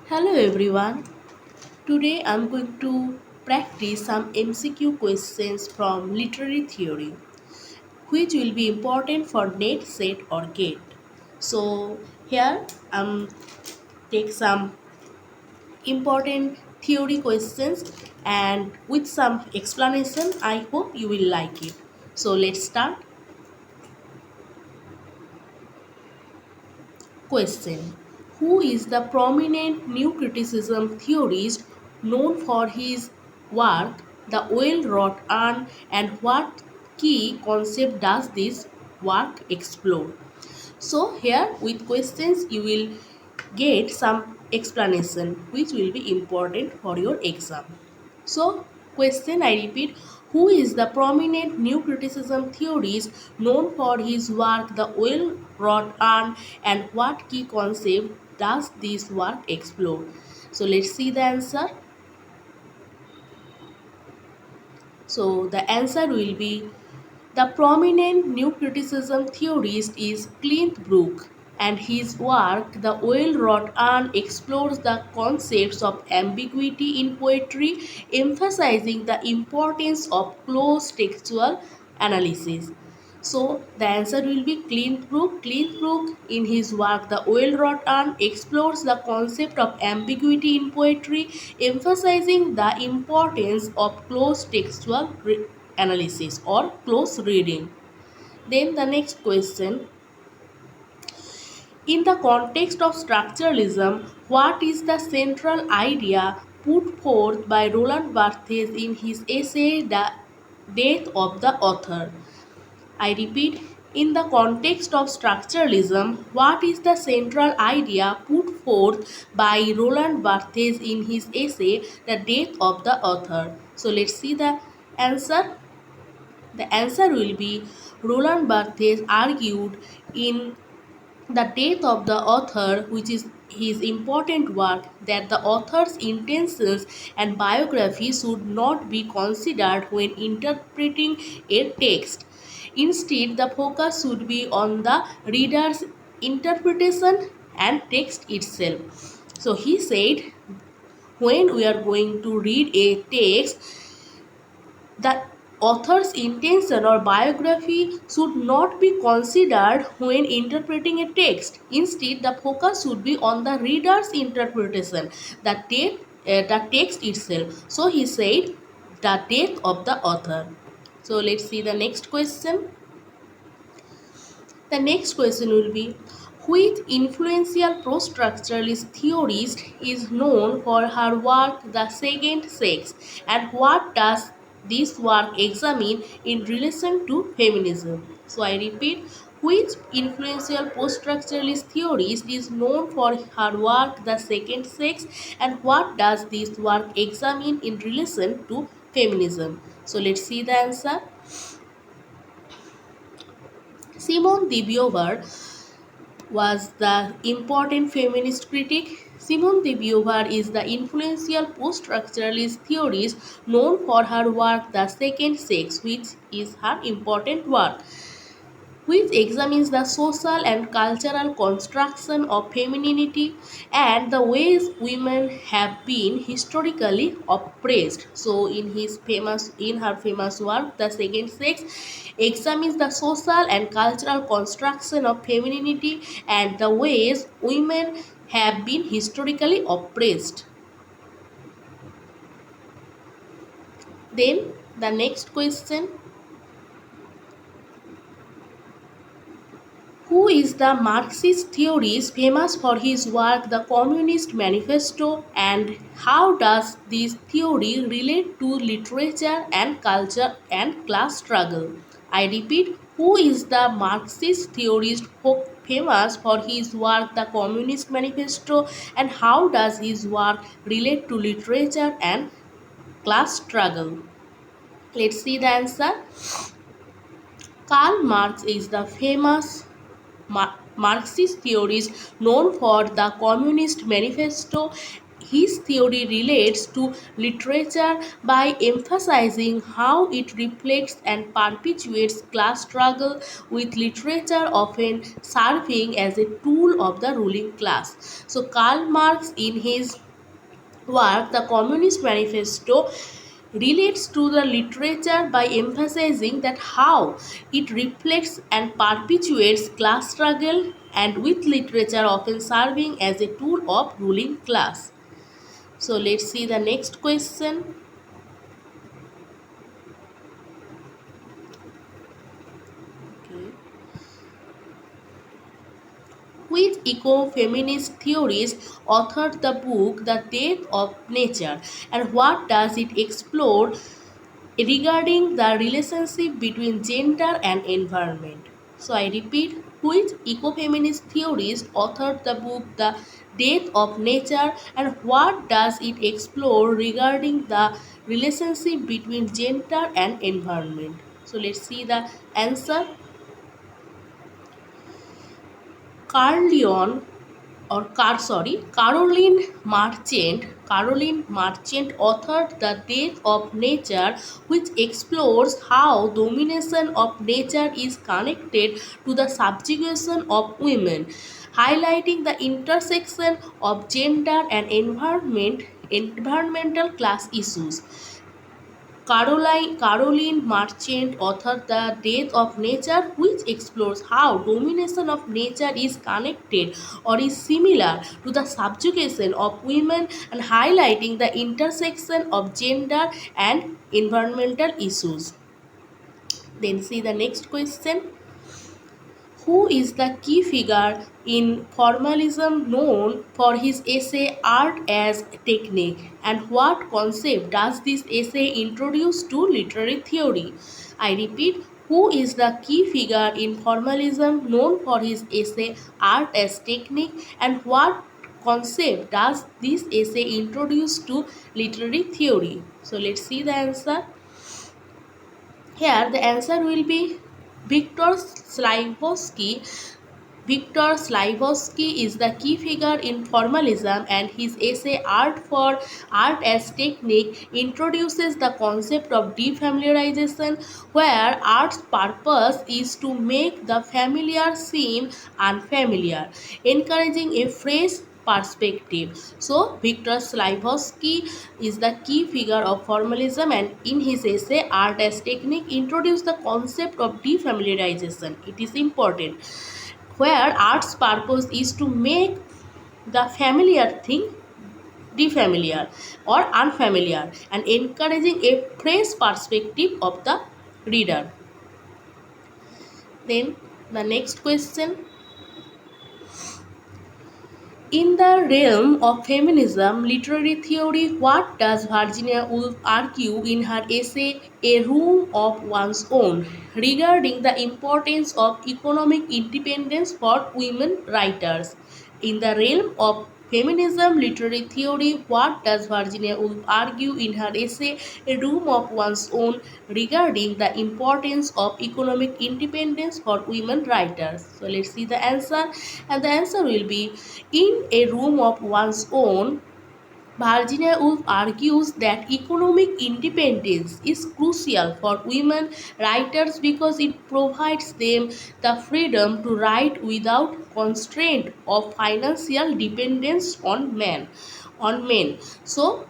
Hello everyone. Today I'm going to practice some MCQ questions from literary theory which will be important for net set or gate. So here take some important theory questions and with some explanation. I hope you will like it. So let's start. Question: who is the prominent new criticism theorist known for his work The Well-Wrought Urn, and what key concept does this work explore? So here with questions you will get some explanation which will be important for your exam. So, question I repeat: who is the prominent new criticism theorist known for his work The Well-Wrought Urn, and what key concept does this work explore? So, let's see the answer. So, the answer will be the prominent new criticism theorist is Clint Brook, and his work, The Well-Wrought Urn, explores the concepts of ambiguity in poetry, emphasizing the importance of close textual analysis. So the answer will be Clint Brook. Clint Brook, in his work The Well-Wrought Urn, explores the concept of ambiguity in poetry, emphasizing the importance of close textual analysis or close reading. Then the next question: in the context of structuralism, what is the central idea put forth by Roland Barthes in his essay The Death of the Author? I repeat, in the context of structuralism, what is the central idea put forth by Roland Barthes in his essay The Death of the Author? So let's see the answer. The answer will be Roland Barthes argued in The Death of the Author, which is his important work, that the author's intentions and biography should not be considered when interpreting a text. Instead, the focus should be on the reader's interpretation and text itself. So he said, when we are going to read a text, the author's intention or biography should not be considered when interpreting a text. Instead, the focus should be on the reader's interpretation, the text itself. So he said, the death of the author. So let's see the next question. The next question will be, which influential post-structuralist theorist is known for her work The Second Sex, and what does this work examine in relation to feminism? So I repeat, which influential post-structuralist theorist is known for her work The Second Sex, and what does this work examine in relation to feminism? So let's see the answer. Simone de Beauvoir was the important feminist critic. Simone de Beauvoir is the influential post-structuralist theorist known for her work The Second Sex, which is her important work, which examines the social and cultural construction of femininity and the ways women have been historically oppressed. So in her famous work The Second Sex examines the social and cultural construction of femininity and the ways women have been historically oppressed. Then the next question: who is the Marxist theorist famous for his work The Communist Manifesto, and how does this theory relate to literature and culture and class struggle? I repeat, who is the Marxist theorist famous for his work The Communist Manifesto, and how does his work relate to literature and class struggle? Let's see the answer. Karl Marx is the famous Marxist theorist known for The Communist Manifesto. His theory relates to literature by emphasizing how it reflects and perpetuates class struggle, with literature often serving as a tool of the ruling class. So, Karl Marx, in his work, The Communist Manifesto, relates to the literature by emphasizing that how it reflects and perpetuates class struggle, and with literature often serving as a tool of ruling class. So let's see the next question. Okay. Which eco-feminist theorist authored the book The Death of Nature, and what does it explore regarding the relationship between gender and environment? So I repeat, which ecofeminist theorist authored the book The Death of Nature, and what does it explore regarding the relationship between gender and environment? So let's see the answer. Carl Leon Caroline Marchant authored The Death of Nature, which explores how domination of nature is connected to the subjugation of women, highlighting the intersection of gender and environmental class issues. Caroline Marchant authored The Death of Nature, which explores how domination of nature is connected or is similar to the subjugation of women, and highlighting the intersection of gender and environmental issues. Then see the next question. Who is the key figure in formalism known for his essay Art as Technique, and what concept does this essay introduce to literary theory? I repeat, who is the key figure in formalism known for his essay Art as Technique, and what concept does this essay introduce to literary theory? So let's see the answer. Here the answer will be Viktor Slavkovsky. Viktor Slavkovsky is the key figure in formalism, and his essay Art as Technique introduces the concept of defamiliarization, where art's purpose is to make the familiar seem unfamiliar, encouraging a fresh perspective. So, Viktor Slavkovsky is the key figure of formalism, and in his essay Art as Technique introduced the concept of defamiliarization. It is important, where art's purpose is to make the familiar thing defamiliar or unfamiliar, and encouraging a fresh perspective of the reader. Then the next question. In the realm of feminism literary theory, what does Virginia Woolf argue in her essay A Room of One's Own, regarding the importance of economic independence for women writers? In the realm of feminism literary theory, what does Virginia Woolf argue in her essay A Room of One's Own, regarding the importance of economic independence for women writers? So let's see the answer, and the answer will be, in A Room of One's Own, Virginia Woolf argues that economic independence is crucial for women writers because it provides them the freedom to write without constraint of financial dependence on men. So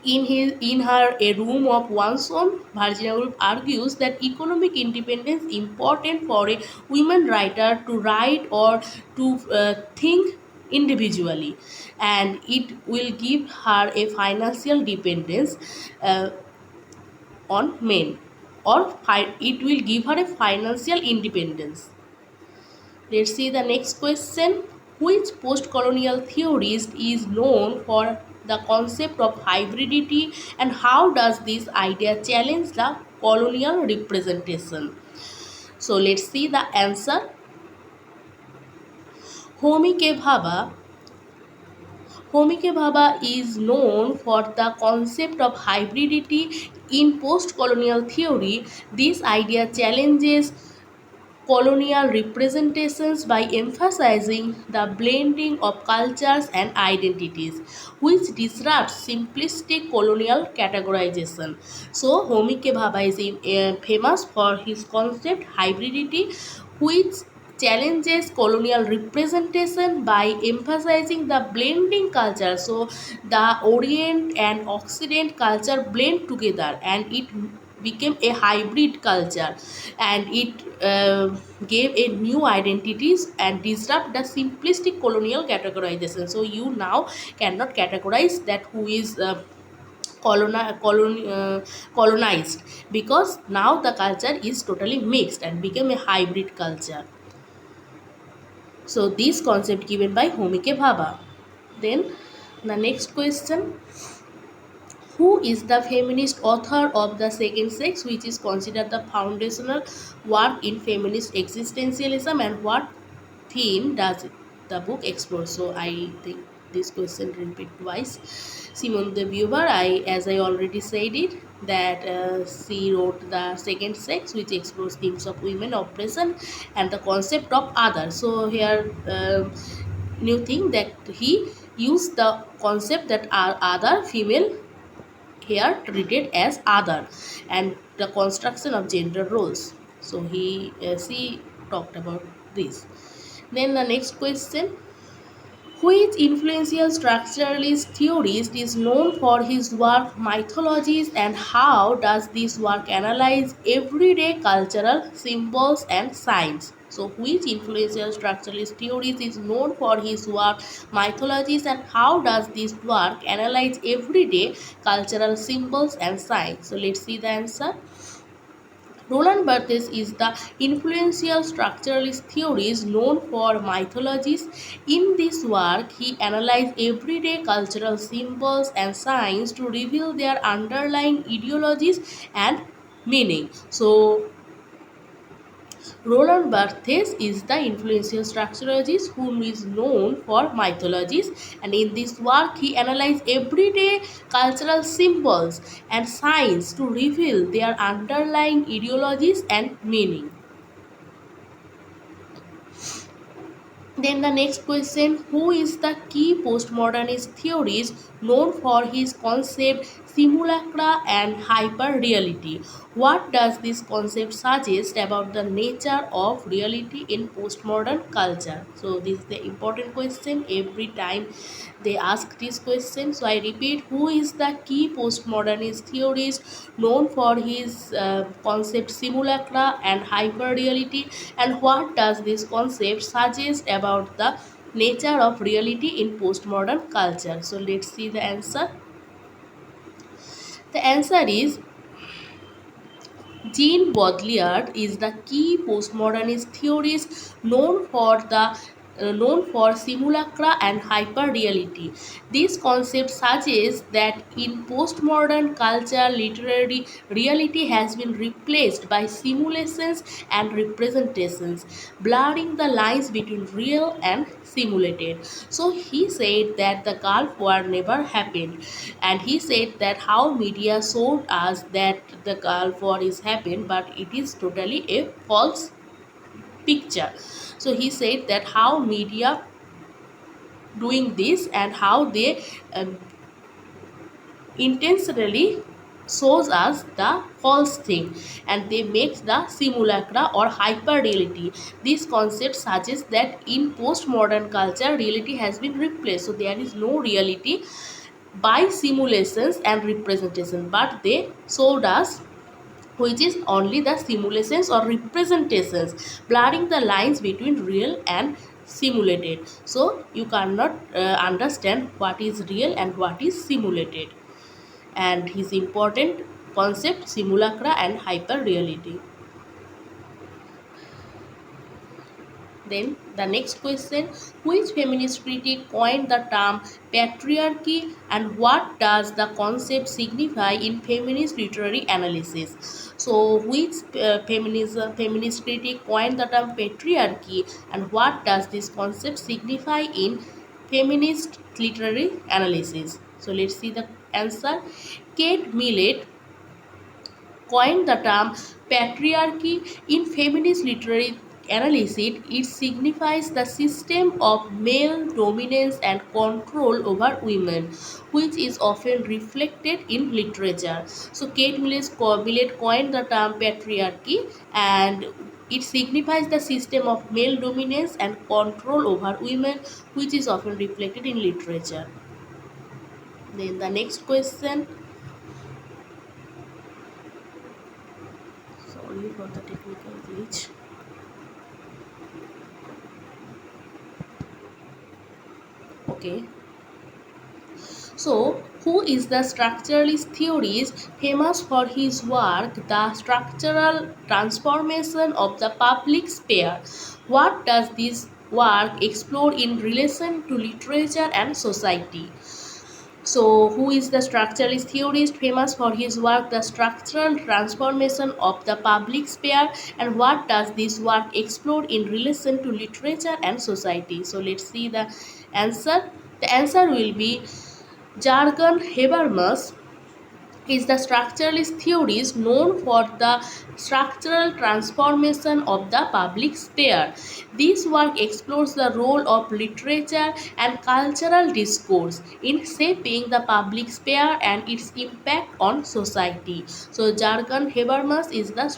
in her A Room of One's Own, Virginia Woolf argues that economic independence is important for a women writer to write or to think individually, and it will give her a financial dependence uh, on men, or it will give her a financial independence. Let's see the next question. Which post-colonial theorist is known for the concept of hybridity, and how does this idea challenge the colonial representation? So let's see the answer. Homike Bhabha Homike Bhabha is known for the concept of hybridity in post-colonial theory. This idea challenges colonial representations by emphasizing the blending of cultures and identities, which disrupts simplistic colonial categorization. So, Homi K. Bhabha is famous for his concept hybridity, which challenges colonial representation by emphasizing the blending culture. So the Orient and Occident culture blend together and it became a hybrid culture, and it gave a new identities and disrupt the simplistic colonial categorization. So you now cannot categorize that who is colonized, because now the culture is totally mixed and became a hybrid culture. So this concept given by Homi K. Bhabha. Then the next question: who is the feminist author of The Second Sex, which is considered the foundational work in feminist existentialism, and what theme does the book explore? So I think this question repeat twice. Simone de Beauvoir, as I already said it, that she wrote The Second Sex, which explores themes of women oppression and the concept of other. So here, new thing that he used the concept that are other female here treated as other, and the construction of gender roles. So she talked about this. Then the next question: which influential structuralist theorist is known for his work mythologies, and how does this work analyze everyday cultural symbols and signs? So which influential structuralist theorist is known for his work mythologies, and how does this work analyze everyday cultural symbols and signs? So let's see the answer. Roland Barthes is the influential structuralist theorist known for mythologies. In this work, he analyzed everyday cultural symbols and signs to reveal their underlying ideologies and meaning. So, Roland Barthes is the influential structuralist whom is known for mythologies, and in this work he analyzed everyday cultural symbols and signs to reveal their underlying ideologies and meaning. Then the next question: who is the key postmodernist theorist known for his concept simulacra and hyperreality? What does this concept suggest about the nature of reality in postmodern culture? So this is the important question. Every time they ask this question. So I repeat: who is the key postmodernist theorist known for his concept simulacra and hyperreality, and what does this concept suggest about the nature of reality in postmodern culture? So let's see the answer. The answer is Jean Baudrillard is the key postmodernist theorist known for simulacra and hyperreality. This concept suggests that in postmodern culture, literary reality has been replaced by simulations and representations, blurring the lines between real and simulated. So he said that the Gulf War never happened, and he said that how media showed us that the Gulf War is happened, but it is totally a false picture. So he said that how media doing this and how they intentionally shows us the false thing, and they make the simulacra or hyper reality. This concept suggests that in postmodern culture reality has been replaced, so there is no reality by simulations and representation, but they showed us which is only the simulations or representations, blurring the lines between real and simulated. So you cannot understand what is real and what is simulated. And his important concept simulacra and hyper reality. Then the next question: which feminist critic coined the term patriarchy, and what does the concept signify in feminist literary analysis? So which feminist critic coined the term patriarchy, and what does this concept signify in feminist literary analysis? So let's see the answer. Kate Millett coined the term patriarchy in feminist literary analyze it, it signifies the system of male dominance and control over women, which is often reflected in literature. So, Kate Millett coined the term patriarchy, and it signifies the system of male dominance and control over women, which is often reflected in literature. Then the next question. Sorry for the technical glitch. Okay. So, who is the structuralist theorist famous for his work, The Structural Transformation of the Public Sphere? What does this work explore in relation to literature and society? So, who is the structuralist theorist famous for his work, The Structural Transformation of the Public Sphere, and what does this work explore in relation to literature and society? So, let's see the answer. The answer will be Jargon Habermas is the structuralist theorist known for the structural transformation of the public sphere. This work explores the role of literature and cultural discourse in shaping the public sphere and its impact on society. So, Jargon Habermas is the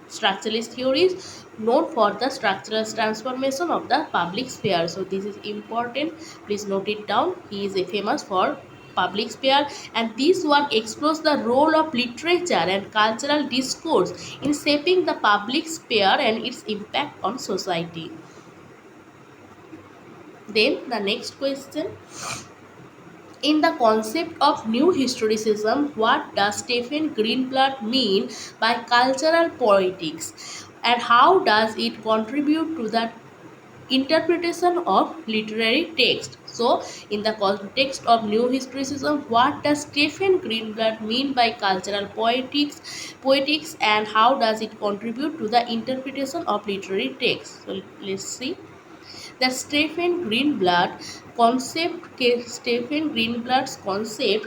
structuralist theorist known for the structural transformation of the public sphere. So, this is important. Please note it down. He is famous for public sphere, and this work explores the role of literature and cultural discourse in shaping the public sphere and its impact on society. Then the next question. In the concept of new historicism, what does Stephen Greenblatt mean by cultural poetics, and how does it contribute to the interpretation of literary text? So, in the context of new historicism, what does Stephen Greenblatt mean by cultural poetics, and how does it contribute to the interpretation of literary text? So, let's see. The Stephen Greenblatt's concept,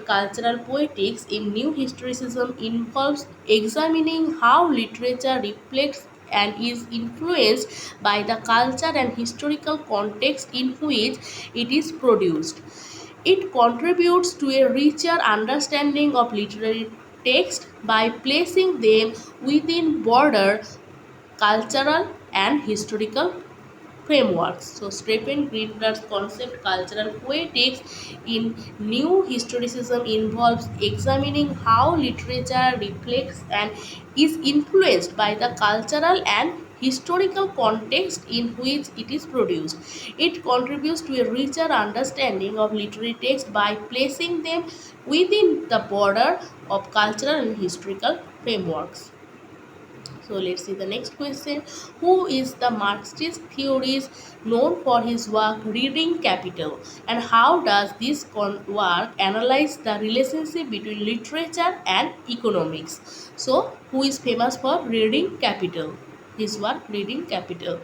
cultural poetics in new historicism, involves examining how literature reflects and is influenced by the culture and historical context in which it is produced. It contributes to a richer understanding of literary text by placing them within broader cultural and historical frameworks. So, Stephen Greenblatt's concept, cultural poetics in new historicism, involves examining how literature reflects and is influenced by the cultural and historical context in which it is produced. It contributes to a richer understanding of literary text by placing them within the border of cultural and historical frameworks. So let's see the next question. Who is the Marxist theorist known for his work Reading Capital, and how does this work analyze the relationship between literature and economics? So, who is famous for Reading Capital? His work Reading Capital.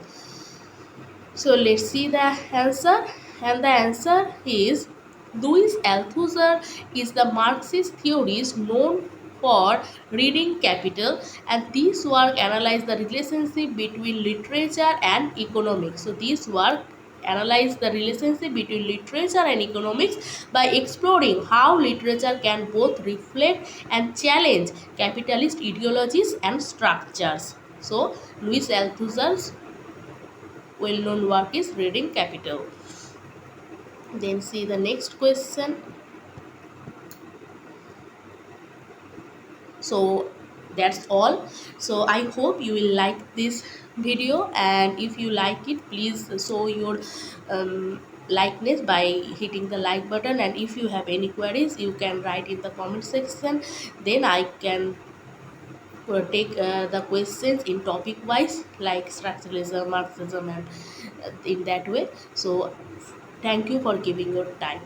So let's see the answer, and the answer is Louis Althusser is the Marxist theorist known for Reading Capital, and this work analyzes the relationship between literature and economics. So this work analyze the relationship between literature and economics by exploring how literature can both reflect and challenge capitalist ideologies and structures. So Louis Althusser's well-known work is Reading Capital. Then see the next question. So that's all. So I hope you will like this video, and if you like it, please show your likeness by hitting the like button, and if you have any queries, you can write in the comment section. Then I can take the questions in topic wise, like structuralism, Marxism, and in that way. So thank you for giving your time.